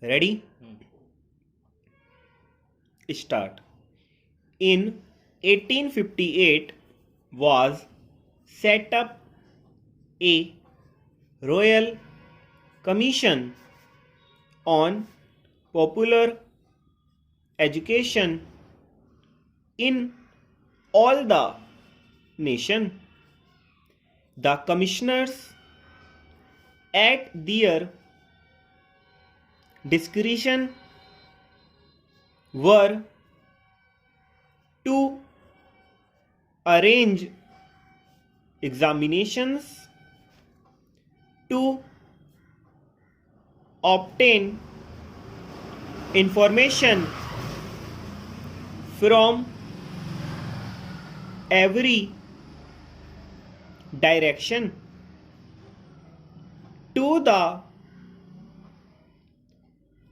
Ready? Start. In 1858 was set up a royal commission on popular education in all the nation. The commissioners at their discretion were to arrange examinations, to obtain information from every direction, to the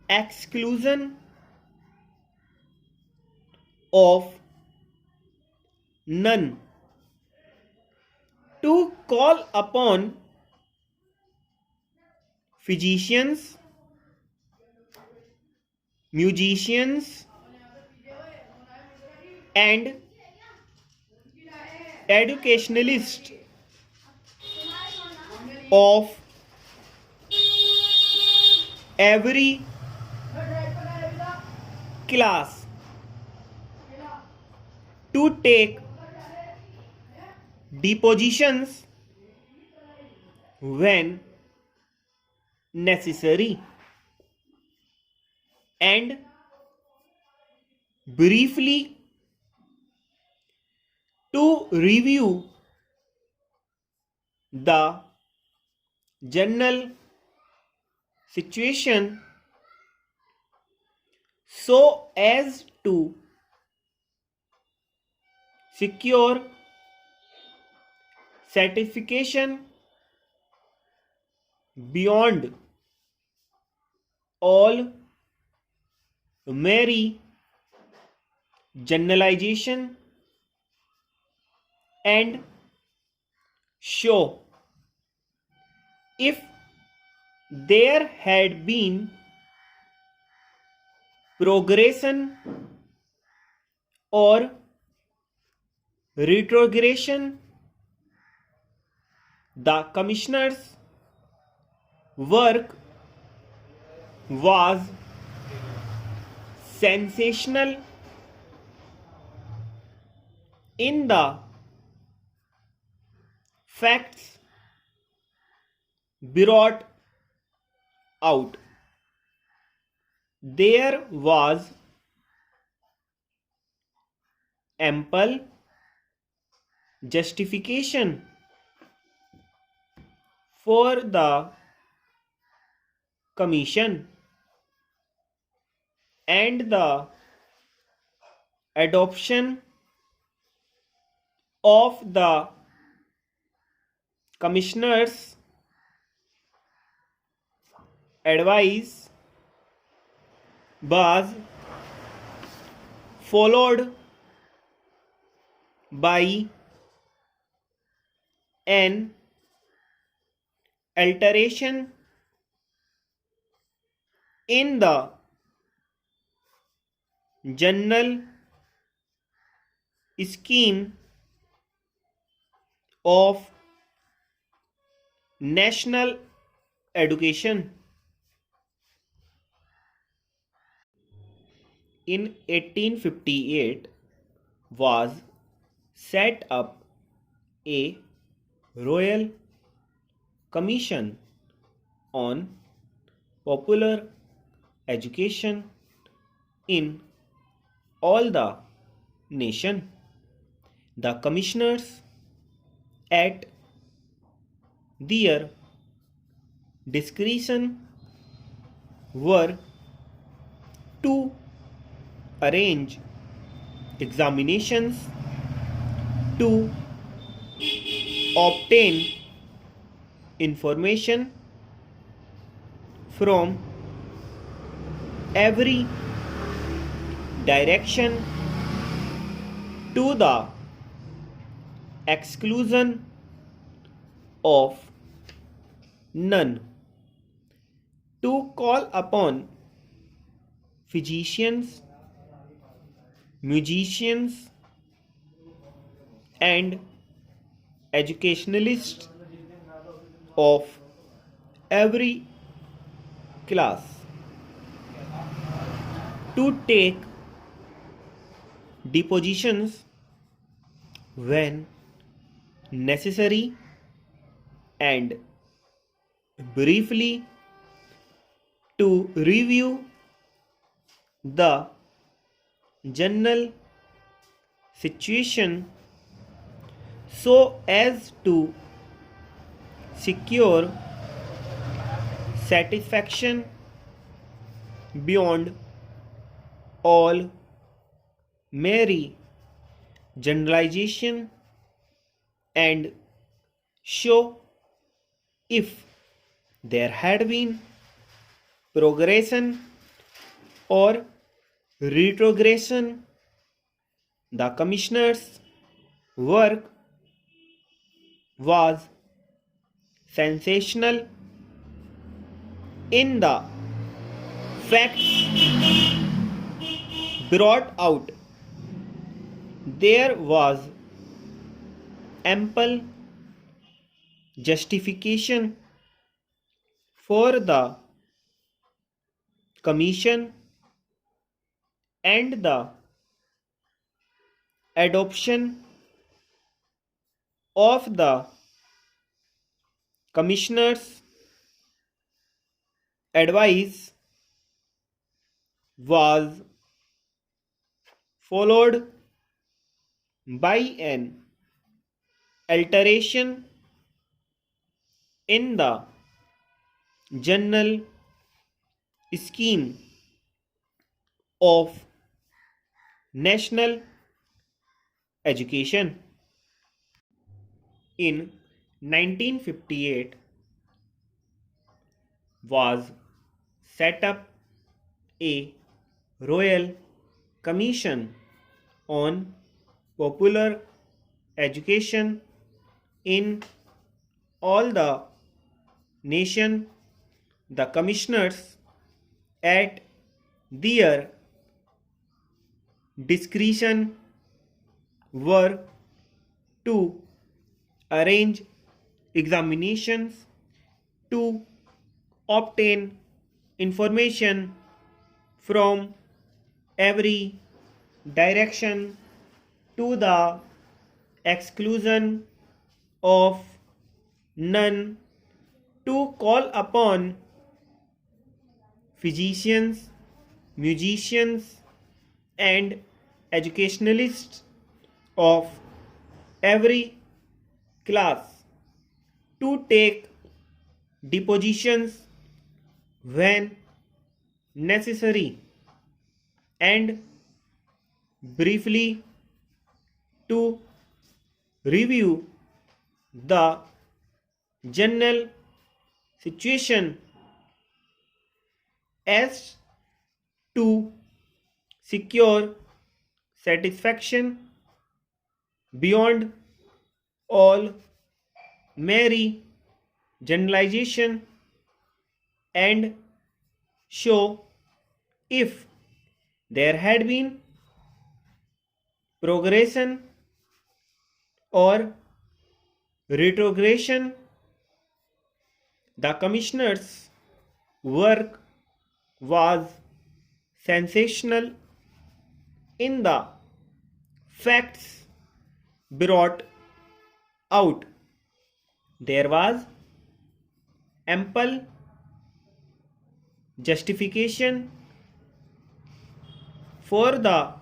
exclusion of none, to call upon physicians, musicians, and educationalists of every class to take depositions when necessary, and briefly to review the general situation so as to secure certification beyond all mere generalization, and show if there had been progression or retrogression. The commissioner's work was sensational in the facts brought out. There was ample justification for the commission, and the adoption of the commissioner's advice was followed by an alteration in the general scheme of national education. In 1858 was set up a royal commission on popular education in all the nation. The commissioners at their discretion were to arrange examinations, to obtain information from every direction, to the exclusion of none, to call upon physicians, musicians, and educationalists of every class to take depositions when necessary and briefly to review the general situation so as to secure satisfaction beyond all merry generalization and show if there had been progression or retrogression. The commissioner's work was sensational in the facts brought out. There was ample justification for the commission and the adoption of the commissioner's advice was followed by an alteration in the general scheme of national education. In 1958 was set up a royal commission on popular education in all the nation. The commissioners at their discretion were to arrange examinations, to obtain information from every direction to the exclusion of none, to call upon physicians, musicians, and educationalists of every class to take depositions when necessary and briefly to review the general situation as to secure satisfaction beyond all merry generalization and show if there had been progression or retrogression. The commissioner's work was sensational in the facts brought out. There was ample justification for the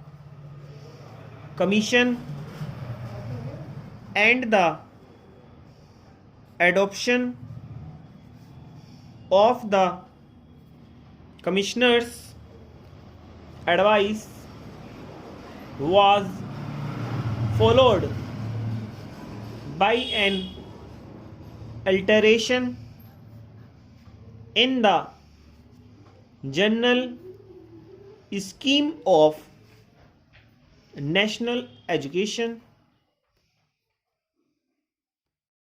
commission and the adoption of the commissioner's advice was followed by an alteration in the general scheme of national education